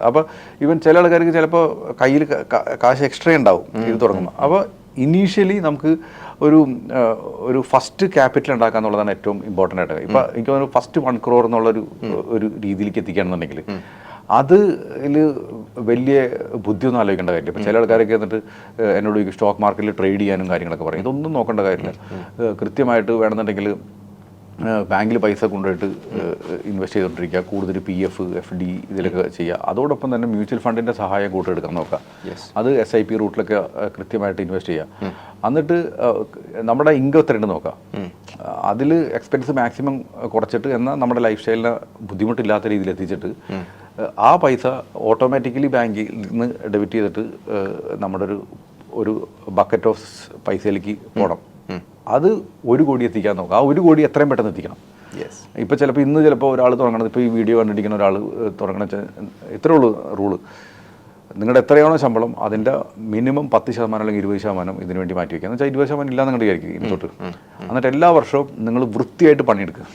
അപ്പോൾ ഈവൻ ചില ആൾക്കാർക്ക് ചിലപ്പോൾ കയ്യിൽ കാശ് എക്സ്ട്രാ ഉണ്ടാവും ഇത് തുടങ്ങുമ്പോൾ. അപ്പോൾ ഇനീഷ്യലി നമുക്ക് ഒരു ഫസ്റ്റ് ക്യാപിറ്റൽ ഉണ്ടാക്കുക എന്നുള്ളതാണ് ഏറ്റവും ഇമ്പോർട്ടൻ്റ് ആയിട്ട്. ഇപ്പോൾ എനിക്ക് തോന്നുന്നു ഫസ്റ്റ് 1 crore എന്നുള്ളൊരു രീതിയിലേക്ക് എത്തിക്കുകയാണെന്നുണ്ടെങ്കിൽ അതിൽ വലിയ ബുദ്ധിയൊന്നും ആലോചിക്കേണ്ട കാര്യമില്ല. ഇപ്പോൾ ചില ആൾക്കാരൊക്കെ എന്നിട്ട് എന്നോട് സ്റ്റോക്ക് മാർക്കറ്റിൽ ട്രേഡ് ചെയ്യാനും കാര്യങ്ങളൊക്കെ പറയും. ഇതൊന്നും നോക്കേണ്ട കാര്യമില്ല. കൃത്യമായിട്ട് വേണമെന്നുണ്ടെങ്കിൽ ബാങ്കിൽ പൈസ കൊണ്ടുപോയിട്ട് ഇൻവെസ്റ്റ് ചെയ്തുകൊണ്ടിരിക്കുക, കൂടുതൽ PF FD ഇതിലൊക്കെ ചെയ്യുക. അതോടൊപ്പം തന്നെ മ്യൂച്വൽ ഫണ്ടിൻ്റെ സഹായം കൂട്ടെടുക്കാൻ നോക്കുക. അത് SIP റൂട്ടിലൊക്കെ കൃത്യമായിട്ട് ഇൻവെസ്റ്റ് ചെയ്യുക. എന്നിട്ട് നമ്മുടെ ഇൻകം എത്രയുണ്ട് നോക്കുക. അതിൽ എക്സ്പെൻസ് മാക്സിമം കുറച്ചിട്ട് എന്നാൽ നമ്മുടെ ലൈഫ് സ്റ്റൈലിനെ ബുദ്ധിമുട്ടില്ലാത്ത രീതിയിൽ എത്തിച്ചിട്ട് ആ പൈസ ഓട്ടോമാറ്റിക്കലി ബാങ്കിൽ നിന്ന് ഡെബിറ്റ് ചെയ്തിട്ട് നമ്മുടെ ഒരു ബക്കറ്റ് ഓഫ് പൈസയിലേക്ക് പോകണം. അത് 1 കോടി എത്തിക്കാൻ നോക്കുക. ആ 1 കോടി എത്രയും പെട്ടെന്ന് എത്തിക്കണം. ഇപ്പോൾ ചിലപ്പോൾ ഇന്ന് ചിലപ്പോൾ ഒരാൾ തുടങ്ങണത്, ഇപ്പോൾ ഈ വീഡിയോ കണ്ടിരിക്കുന്ന ഒരാൾ തുടങ്ങണ ഇത്രേ ഉള്ളൂ റൂള്. നിങ്ങളുടെ എത്രയാണോ ശമ്പളം അതിൻ്റെ മിനിമം 10% അല്ലെങ്കിൽ 20% ഇതിനു വേണ്ടി മാറ്റി വയ്ക്കുക. എന്ന് വെച്ചാൽ 20% ഇല്ലാന്ന് നിങ്ങളുടെ വിചാരിക്കും ഇനി തൊട്ട്. എന്നിട്ട് എല്ലാ വർഷവും നിങ്ങൾ വൃത്തിയായിട്ട് പണിയെടുക്കുക,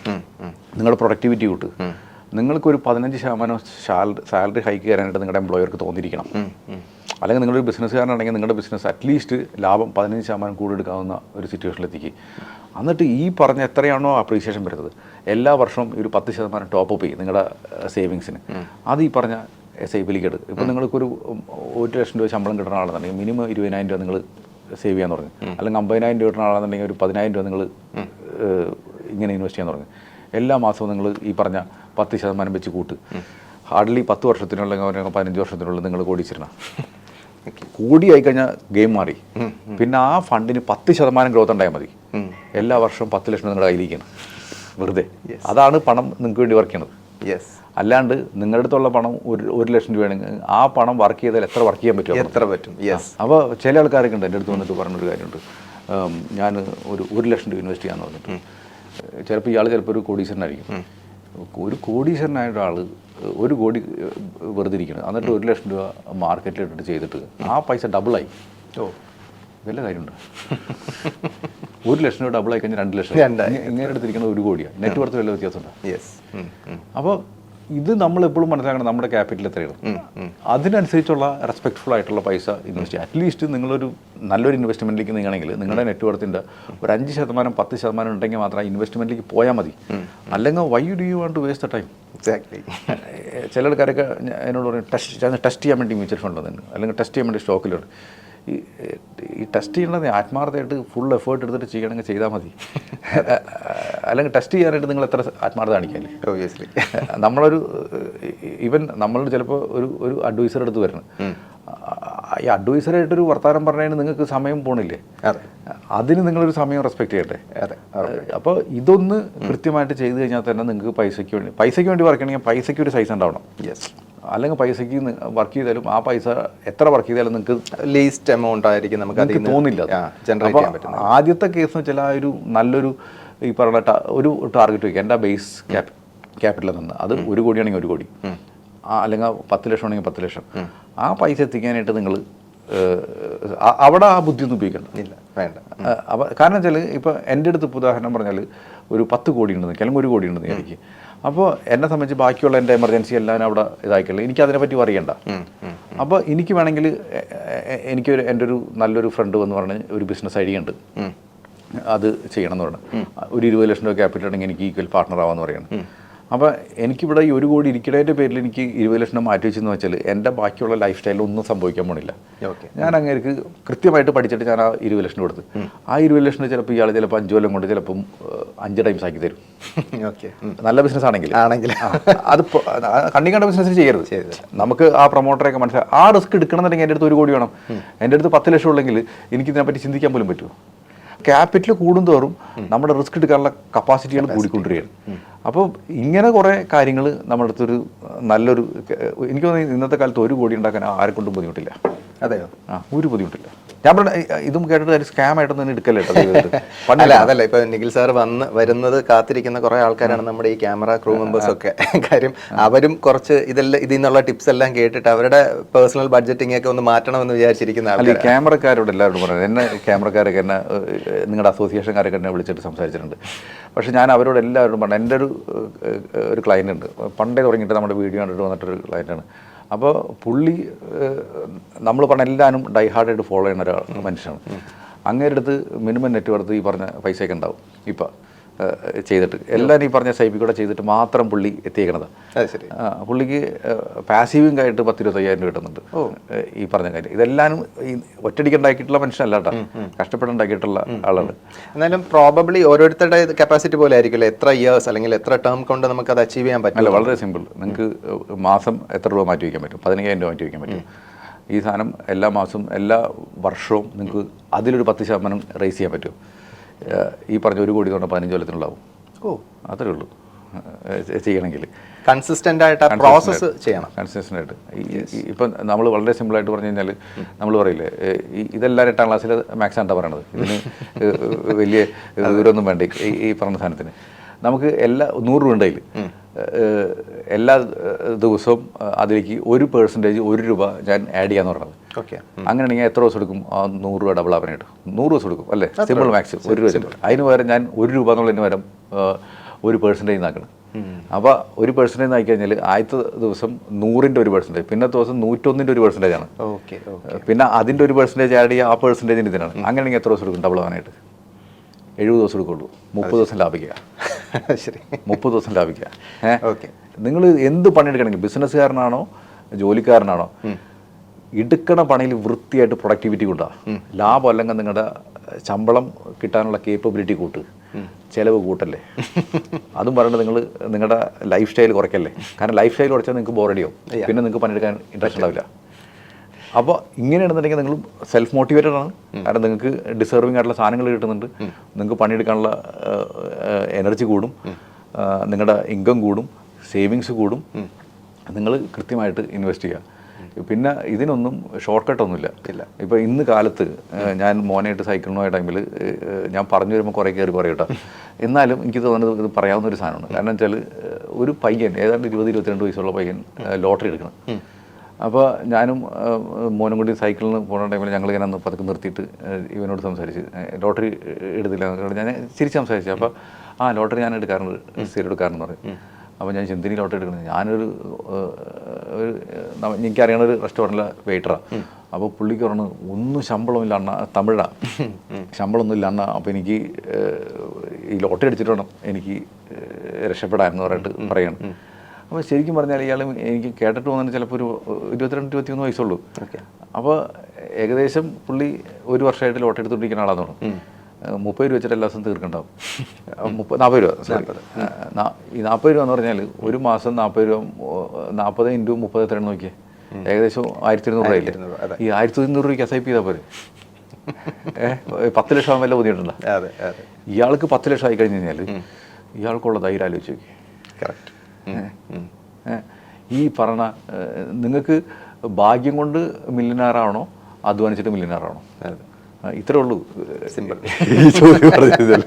നിങ്ങളുടെ പ്രൊഡക്ടിവിറ്റി കൂട്ടുക. നിങ്ങൾക്കൊരു 15% സാലറി ഹൈക്ക് തരാനായിട്ട് നിങ്ങളുടെ എംപ്ലോയർക്ക് തോന്നിയിരിക്കണം. അല്ലെങ്കിൽ നിങ്ങളൊരു ബിസിനസ്സുകാരനാണെങ്കിൽ നിങ്ങളുടെ ബിസിനസ് അറ്റ്ലീസ്റ്റ് ലാഭം 15% കൂടി എടുക്കാവുന്ന ഒരു സിറ്റുവേഷനിലെത്തിക്കുക. എന്നിട്ട് ഈ പറഞ്ഞ എത്രയാണോ അപ്രീസിയേഷൻ വരുന്നത് എല്ലാ വർഷവും ഒരു 10% ടോപ്പ് അപ്പ് ചെയ്യും നിങ്ങളുടെ സേവിങ്സിന്. അത് ഈ പറഞ്ഞ SIPയിലേക്ക് എടുക്കും. ഇപ്പോൾ നിങ്ങൾക്കൊരു 1 ലക്ഷം രൂപ ശമ്പളം കിട്ടുന്ന ആളാണെന്നുണ്ടെങ്കിൽ മിനിമം 20,000 രൂപ നിങ്ങൾ സേവ് ചെയ്യാൻ തുടങ്ങി. അല്ലെങ്കിൽ 50,000 രൂപ കിട്ടുന്ന ആളാണെന്നുണ്ടെങ്കിൽ ഒരു 10,000 രൂപ നിങ്ങൾ ഇങ്ങനെ ഇൻവെസ്റ്റ് ചെയ്യാൻ തുടങ്ങി. എല്ലാ മാസവും നിങ്ങൾ ഈ പറഞ്ഞ 10% വെച്ച് കൂട്ട്. ഹാർഡ്ലി 10 വർഷത്തിനുള്ള 15 വർഷത്തിനുള്ളിൽ നിങ്ങൾ കോടീശ്വരനാ. കോടിയായി കഴിഞ്ഞാൽ ഗെയിം മാറി. പിന്നെ ആ ഫണ്ടിന് 10% ഗ്രോത്ത് ഉണ്ടായാൽ മതി. എല്ലാ വർഷവും 10 ലക്ഷം നിങ്ങളുടെ കയ്യിലിരിക്കണം വെറുതെ. അതാണ് പണം നിങ്ങൾക്ക് വേണ്ടി വർക്ക് ചെയ്യണത്. അല്ലാണ്ട് നിങ്ങളുടെ അടുത്തുള്ള പണം 1 ലക്ഷം രൂപയാണെങ്കിൽ ആ പണം വർക്ക് ചെയ്താൽ എത്ര വർക്ക് ചെയ്യാൻ പറ്റും, എത്ര പറ്റും. അപ്പോൾ ചില ആൾക്കാരൊക്കെ ഉണ്ട് എൻ്റെ അടുത്ത് വന്നിട്ട് പറഞ്ഞൊരു കാര്യമുണ്ട്, ഞാൻ ഒരു 1 ലക്ഷം രൂപ ഇൻവെസ്റ്റ് ചെയ്യാമെന്ന് പറഞ്ഞിട്ട്. ചിലപ്പോൾ ഇയാൾ ചിലപ്പോൾ ഒരു കോടീശ്വരനായിരിക്കും. ഒരു കോടീശ്വരനായ ഒരാൾ 1 കോടി വെറുതെ ഇരിക്കണം. എന്നിട്ട് 1 ലക്ഷം രൂപ മാർക്കറ്റിലിട്ടിട്ട് ചെയ്തിട്ട് ആ പൈസ ഡബിളായി. വല്ല കാര്യമുണ്ട്? 1 ലക്ഷം രൂപ ഡബിളായി കഴിഞ്ഞാൽ 2 ലക്ഷം. ഇങ്ങനെ എടുത്തിരിക്കുന്നത് 1 കോടിയാണ്. നെറ്റ് വർത്ത് വല്ല വ്യത്യാസമുണ്ട്. അപ്പോൾ ഇത് നമ്മളെപ്പോഴും മനസ്സിലാക്കണം നമ്മുടെ ക്യാപിറ്റൽ എത്രയാണ്. അതിനനുസരിച്ചുള്ള റെസ്പെക്ട്ഫുൾ ആയിട്ടുള്ള പൈസ ഇൻവെസ്റ്റ് ചെയ്യുക. അറ്റ്ലീസ്റ്റ് നിങ്ങളൊരു നല്ലൊരു ഇൻവെസ്റ്റ്മെൻറ്റിലേക്ക് നീങ്ങണമെങ്കിൽ നിങ്ങളുടെ നെറ്റ് വർത്തിൻ്റെ ഒരു 5% 10% ഉണ്ടെങ്കിൽ മാത്രം ഇൻവെസ്റ്റ്മെൻറ്റിലേക്ക് പോയാൽ മതി. അല്ലെങ്കിൽ why do you want to waste the time? Exactly. ചില ആൾക്കാരൊക്കെ എന്നോട് പറയും ടെസ്റ്റ് ചെയ്യാൻ വേണ്ടി മ്യൂച്വൽ ഫണ്ട് തന്നെ, അല്ലെങ്കിൽ ടെസ്റ്റ് ചെയ്യാൻ വേണ്ടി സ്റ്റോക്കിലുണ്ട്. ഈ ടെസ്റ്റ് ചെയ്യണത് ആത്മാർത്ഥമായിട്ട് ഫുൾ എഫേർട്ട് എടുത്തിട്ട് ചെയ്യണമെങ്കിൽ ചെയ്താൽ മതി. അല്ലെങ്കിൽ ടെസ്റ്റ് ചെയ്യാനായിട്ട് നിങ്ങൾ എത്ര ആത്മാർത്ഥത കാണിക്കാല്ലേ? ഒബ്വിയസ്ലി നമ്മളൊരു നമ്മൾ ചിലപ്പോൾ ഒരു അഡ്വൈസർ എടുത്ത് വരണം. ഈ അഡ്വൈസറായിട്ടൊരു വർത്തമാനം പറഞ്ഞതിന് നിങ്ങൾക്ക് സമയം പോണില്ലേ? അതിന് നിങ്ങളൊരു സമയം റെസ്പെക്ട് ചെയ്യട്ടെ. അപ്പോൾ ഇതൊന്ന് കൃത്യമായിട്ട് ചെയ്ത് കഴിഞ്ഞാൽ തന്നെ നിങ്ങൾക്ക് പൈസയ്ക്ക് വേണ്ടി വർക്ക് ചെയ്യണമെങ്കിൽ പൈസയ്ക്ക് ഒരു സൈസ് ഉണ്ടാവണം. അല്ലെങ്കിൽ പൈസയ്ക്ക് വർക്ക് ചെയ്താലും ആ പൈസ എത്ര വർക്ക് ചെയ്താലും നിങ്ങൾക്ക് ലീസ്റ്റ് എമൗണ്ട് ആയിരിക്കും നമുക്ക് തോന്നില്ല. ആദ്യത്തെ കേസ് എന്ന് വെച്ചാൽ ഒരു നല്ലൊരു ഈ പറഞ്ഞ ഒരു ടാർഗറ്റ് വയ്ക്കുക. എൻ്റെ ബേസ് ക്യാപിറ്റൽ നിന്ന് അത് 1 കോടിയാണെങ്കിൽ 1 കോടി, അല്ലെങ്കിൽ 10 ലക്ഷം ആണെങ്കിൽ 10 ലക്ഷം. ആ പൈസ എത്തിക്കാനായിട്ട് നിങ്ങൾ അവിടെ ആ ബുദ്ധിയൊന്നും ഉപയോഗിക്കണ്ട. വേണ്ട. അപ്പോൾ കാരണം വെച്ചാൽ ഇപ്പോൾ എൻ്റെ അടുത്ത് ഇപ്പോൾ ഉദാഹരണം പറഞ്ഞാൽ ഒരു 10 കോടി ഉണ്ടെന്ന്, അല്ലെങ്കിൽ 1 കോടി ഉണ്ടെന്ന് എനിക്ക്. അപ്പോൾ എന്നെ സംബന്ധിച്ച് ബാക്കിയുള്ള എൻ്റെ എമർജൻസി എല്ലാം അവിടെ ഇതാക്കിയുള്ളൂ. എനിക്ക് അതിനെപ്പറ്റി അറിയണ്ട. അപ്പോൾ എനിക്ക് വേണമെങ്കിൽ എൻ്റെ ഒരു നല്ലൊരു ഫ്രണ്ട് വന്ന് പറഞ്ഞ് ഒരു ബിസിനസ് ഐഡിയ ഉണ്ട്, അത് ചെയ്യണം എന്ന് പറഞ്ഞു. ഒരു 20 ലക്ഷം രൂപ ക്യാപിറ്റൽ ഉണ്ടെങ്കിൽ എനിക്ക് ഈക്വൽ പാർട്ട്ണർ ആവാമെന്ന് പറയണം. അപ്പോൾ എനിക്കിവിടെ ഈ 1 കോടി ഇരിക്കുന്നതിൻ്റെ പേരിൽ എനിക്ക് 20 ലക്ഷം മാറ്റി വെച്ചെന്ന് വെച്ചാൽ എൻ്റെ ബാക്കിയുള്ള ലൈഫ് സ്റ്റൈലിൽ ഒന്നും സംഭവിക്കാൻ പോണില്ല. ഞാൻ അങ്ങനെ കൃത്യമായിട്ട് പഠിച്ചിട്ട് ഞാൻ ആ 20 ലക്ഷം കൊടുത്ത് ആ 20 ലക്ഷം ചിലപ്പോൾ ഇയാൾ ചിലപ്പോൾ 5 കൊല്ലം കൊണ്ട് ചിലപ്പം 5 ടൈംസ് ആക്കി തരും. നല്ല ബിസിനസ് ആണെങ്കിൽ അത് കണ്ണി കണ്ട ബിസിനസ് ചെയ്യരുത്. നമുക്ക് ആ പ്രൊമോട്ടറെയൊക്കെ മനസ്സിലായി ആ റിസ്ക് എടുക്കണമെന്നുണ്ടെങ്കിൽ എൻ്റെ അടുത്ത് 1 കോടി വേണം. എൻ്റെ അടുത്ത് 10 ലക്ഷം ഉള്ളെങ്കിൽ എനിക്കിതിനെപ്പറ്റി ചിന്തിക്കാൻ പോലും പറ്റുമോ? ക്യാപിറ്റൽ കൂടുന്തോറും നമ്മുടെ റിസ്ക് എടുക്കാനുള്ള കപ്പാസിറ്റികൾ കൂടിക്കൊണ്ടിരിക്കുകയാണ്. അപ്പോൾ ഇങ്ങനെ കുറേ കാര്യങ്ങൾ നമ്മുടെ അടുത്തൊരു നല്ലൊരു, എനിക്ക് തോന്നുന്നു ഇന്നത്തെ കാലത്ത് 1 കോടി ഉണ്ടാക്കാൻ ആരെ കൊണ്ടും ബുദ്ധിമുട്ടില്ല. അതെയോ? ഒരു ബുദ്ധിമുട്ടില്ല. ഞാൻ പറഞ്ഞ ഇതും കേട്ടിട്ട് സ്കാം ആയിട്ടൊന്നും എടുക്കല്ലേ പണ്ടല്ല. അതല്ല, ഇപ്പൊ നിഖിൽ സാർ വരുന്നത് കാത്തിരിക്കുന്ന കുറെ ആൾക്കാരാണ് നമ്മുടെ ഈ ക്യാമറ ക്രൂ മെമ്പേഴ്സ് ഒക്കെ. കാര്യം അവരും കുറച്ച് ഇതിൽ നിന്നുള്ള ടിപ്സ് എല്ലാം കേട്ടിട്ട് അവരുടെ പേഴ്സണൽ ബഡ്ജറ്റിംഗ് ഒക്കെ ഒന്ന് മാറ്റണമെന്ന് വിചാരിച്ചിരിക്കുന്ന ആൾക്കാർ. ക്യാമറക്കാരോട് എല്ലാവരോടും പറയുന്നത്, എന്നെ ക്യാമറക്കാരൊക്കെ എന്നെ നിങ്ങളുടെ അസോസിയേഷൻകാരൊക്കെ എന്നെ വിളിച്ചിട്ട് സംസാരിച്ചിട്ടുണ്ട്. പക്ഷെ ഞാൻ അവരോട് എല്ലാവരോടും പറഞ്ഞു, എൻ്റെ ഒരു ക്ലയൻ്റ് ഉണ്ട്, പണ്ടേ തുടങ്ങിയിട്ട് നമ്മുടെ വീഡിയോ കണ്ടിട്ട് വന്നിട്ടൊരു ക്ലയൻ്റാണ്. അപ്പോൾ പുള്ളി നമ്മൾ പറഞ്ഞ എല്ലാവരും ഡൈ ഹാർഡായിട്ട് ഫോളോ ചെയ്യുന്ന ഒരാൾ മനുഷ്യനാണ്. അങ്ങേരുടെ അടുത്ത് മിനിമം നെറ്റ് വർത്ത് ഈ പറഞ്ഞ പൈസയൊക്കെ ഉണ്ടാവും ഇപ്പം ചെയ്തിട്ട് എല്ലാവരും ഈ പറഞ്ഞ സൈബിൽ കൂടെ ചെയ്തിട്ട് മാത്രം പുള്ളി എത്തിയേക്കണത്. പുള്ളിക്ക് പാസീവിംഗ് ആയിട്ട് 10-25,000 രൂപ കിട്ടുന്നുണ്ട് ഈ പറഞ്ഞ കാര്യം. ഇതെല്ലാവരും ഈ ഒറ്റയടിക്ക് ഉണ്ടാക്കിയിട്ടുള്ള മനുഷ്യനല്ല കേട്ടോ, കഷ്ടപ്പെട്ടുണ്ടാക്കിയിട്ടുള്ള ആളാണ്. എന്നാലും പ്രോബബ്ലി ഓരോരുത്തരുടെ കപ്പാസിറ്റി പോലെ ആയിരിക്കില്ല എത്ര ഇയേഴ്സ് അല്ലെങ്കിൽ എത്ര ടേം കൊണ്ട് നമുക്ക് അത് അച്ചീവ് ചെയ്യാൻ പറ്റില്ല. വളരെ സിമ്പിൾ. നിങ്ങൾക്ക് മാസം എത്ര രൂപ മാറ്റി വയ്ക്കാൻ പറ്റും? 15,000 രൂപ മാറ്റി വയ്ക്കാൻ പറ്റും. ഈ സാധനം എല്ലാ മാസവും എല്ലാ വർഷവും നിങ്ങൾക്ക് അതിലൊരു 10% റേസ് ചെയ്യാൻ പറ്റും. ഈ പറഞ്ഞ 1 കോടി കൊണ്ട് 15 കൊല്ലത്തിനുണ്ടാവും. അത്രേ ഉള്ളൂ ചെയ്യണമെങ്കിൽ. കൺസിസ്റ്റൻ്റ് ആയിട്ട് പ്രോസസ്സ് ചെയ്യണം. കൺസിസ്റ്റൻ്റ് ആയിട്ട്. ഇപ്പം നമ്മൾ വളരെ സിമ്പിളായിട്ട് പറഞ്ഞു കഴിഞ്ഞാൽ നമ്മൾ പറയില്ലേ, ഇതെല്ലാം 8ാം ക്ലാസ്സിൽ മാത്സ് ആണ്ടാ പറയണത്, ഇതിന് വലിയ ദൂരമൊന്നും വേണ്ട ഈ പറഞ്ഞ സാധനത്തിന്. നമുക്ക് 100 രൂപ ഉണ്ടെങ്കിൽ എല്ലാ ദിവസവും അതിലേക്ക് 1% 1 രൂപ ഞാൻ ആഡ് ചെയ്യാന്ന് പറഞ്ഞത്. അങ്ങനെയാണെങ്കിൽ എത്ര ദിവസം എടുക്കും? 100 രൂപ ഡബിൾ ആവാനായിട്ട് 100 ദിവസം എടുക്കും അല്ലേ? സിമ്പിൾ മാക്സ് 1 രൂപ വെച്ചിട്ട്. അതിന് പകരം ഞാൻ 1 രൂപ എന്നുള്ളതിന് പകരം 1% ആക്കണം. അപ്പോൾ 1% ആക്കി കഴിഞ്ഞാൽ ആദ്യത്തെ ദിവസം 100ൻ്റെ 1%, പിന്നത്തെ ദിവസം 101ൻ്റെ 1% ആണ്. പിന്നെ അതിൻ്റെ 1% ആഡ് ചെയ്യുക, ആ പെർസെൻറ്റേജിന് ഇതിനാണ്. അങ്ങനെയാണെങ്കിൽ എത്ര ദിവസം എടുക്കും ഡബിൾ ആവാനായിട്ട്? 70 ദിവസം എടുക്കുള്ളൂ. 30 ദിവസം ലാഭിക്കുക. ശരി, 30 ദിവസം ലാഭിക്കുക. നിങ്ങൾ എന്ത് പണിയെടുക്കണമെങ്കിൽ, ബിസിനസ്സുകാരനാണോ ജോലിക്കാരനാണോ, എടുക്കണ പണിയിൽ വൃത്തിയായിട്ട് പ്രൊഡക്ടിവിറ്റി കൂട്ടുക. ലാഭം അല്ലെങ്കിൽ നിങ്ങളുടെ ശമ്പളം കിട്ടാനുള്ള കേപ്പബിലിറ്റി കൂട്ടുക, ചിലവ് കൂട്ടല്ലേ. അതും പറഞ്ഞിട്ട് നിങ്ങൾ നിങ്ങളുടെ ലൈഫ് സ്റ്റൈൽ കുറയ്ക്കല്ലേ. കാരണം ലൈഫ് സ്റ്റൈൽ കുറച്ചാൽ നിങ്ങൾക്ക് ബോറടിയാവും, പിന്നെ നിങ്ങൾക്ക് പണിയെടുക്കാൻ ഇൻട്രസ്റ്റ് ഉണ്ടാവില്ല. അപ്പോൾ ഇങ്ങനെയാണെന്നുണ്ടെങ്കിൽ നിങ്ങൾ സെൽഫ് മോട്ടിവേറ്റഡ് ആണ്. കാരണം നിങ്ങൾക്ക് ഡിസേർവിംഗ് ആയിട്ടുള്ള സാധനങ്ങൾ കിട്ടുന്നുണ്ട്, നിങ്ങൾക്ക് പണിയെടുക്കാനുള്ള എനർജി കൂടും, നിങ്ങളുടെ ഇൻകം കൂടും, സേവിങ്സ് കൂടും. നിങ്ങൾ കൃത്യമായിട്ട് ഇൻവെസ്റ്റ് ചെയ്യുക. പിന്നെ ഇതിനൊന്നും ഷോർട്ട് കട്ടൊന്നുമില്ല. ഇപ്പോൾ ഇന്ന് കാലത്ത് ഞാൻ മോനായിട്ട് സൈക്കിളിന് പോയ ടൈമിൽ ഞാൻ പറഞ്ഞു വരുമ്പോൾ കുറേ കയറി പറയും കേട്ടോ. എന്നാലും എനിക്ക് തോന്നുന്നത് ഇത് പറയാവുന്ന ഒരു സാധനമാണ്. കാരണം വെച്ചാൽ ഒരു പയ്യൻ ഏതാണ്ട് 20-22 വയസ്സുള്ള പയ്യൻ ലോട്ടറി എടുക്കണം. അപ്പോൾ ഞാനും മോനും കൂടി സൈക്കിളിന് പോകുന്ന ടൈമിൽ ഞങ്ങളിങ്ങനെ അന്ന് പതുക്കെ നിർത്തിയിട്ട് ഇവനോട് സംസാരിച്ച് ലോട്ടറി എടുത്തില്ല. ഞാൻ ചിരിച്ച് സംസാരിച്ചു. അപ്പോൾ ലോട്ടറി ഞാൻ എടുക്കാറുണ്ട്, സ്ഥിരം എടുക്കാറെന്ന് പറയും. അപ്പോൾ ഞാൻ ചിന്തിനി ലോട്ടറി എടുക്കുന്നത്, ഞാനൊരു എനിക്കറിയണ ഒരു റെസ്റ്റോറൻറ്റിലെ വെയിറ്ററാണ്. അപ്പോൾ പുള്ളിക്ക് പറഞ്ഞു, ഒന്നും ശമ്പളമില്ല അണ്ണ, തമിഴാണ്, ശമ്പളമൊന്നും ഇല്ല അണ്ണ, അപ്പോൾ എനിക്ക് ഈ ലോട്ടറി അടിച്ചിട്ട് വേണം എനിക്ക് രക്ഷപ്പെടാമെന്ന് പറഞ്ഞിട്ട് പറയാണ്. അപ്പോൾ ശരിക്കും പറഞ്ഞാൽ ഇയാൾ എനിക്ക് കേട്ടിട്ട് പോകുന്നതിന് ചിലപ്പോൾ ഒരു 22-23 വയസ്സുള്ളൂ. അപ്പോൾ ഏകദേശം പുള്ളി 1 വർഷമായിട്ട് ലോട്ടറി എടുത്തുകൊണ്ടിരിക്കുന്ന ആളാന്ന് പറഞ്ഞു. 30 രൂപ വെച്ചിട്ട് എല്ലാ ദിവസം തീർക്കണ്ടാവും. 40 രൂപ, സോറി, ഈ 40 രൂപ എന്ന് പറഞ്ഞാൽ ഒരു മാസം 40 രൂപ, 40 × 30 എത്രയാണ് നോക്കിയേ, ഏകദേശം 1,200 രൂപയില്ലേ. ഈ 1,200 രൂപയ്ക്ക് SIP ചെയ്താൽ പോരെ? 10 ലക്ഷം വല്ല ബുദ്ധിമുട്ടുണ്ടോ? ഇയാൾക്ക് 10 ലക്ഷം ആയി കഴിഞ്ഞ് കഴിഞ്ഞാൽ ഇയാൾക്കുള്ള ധൈര്യം ആലോചിച്ച് നോക്കി. കറക്റ്റ്. ഈ പറഞ്ഞ നിങ്ങൾക്ക് ഭാഗ്യം കൊണ്ട് മില്യനാറാണോ അധ്വാനിച്ചിട്ട് മില്യനാറാണോ? ഇത്രേ ഉള്ളൂ. സിമ്പിൾ. ഈ ചോദ്യം പറഞ്ഞാൽ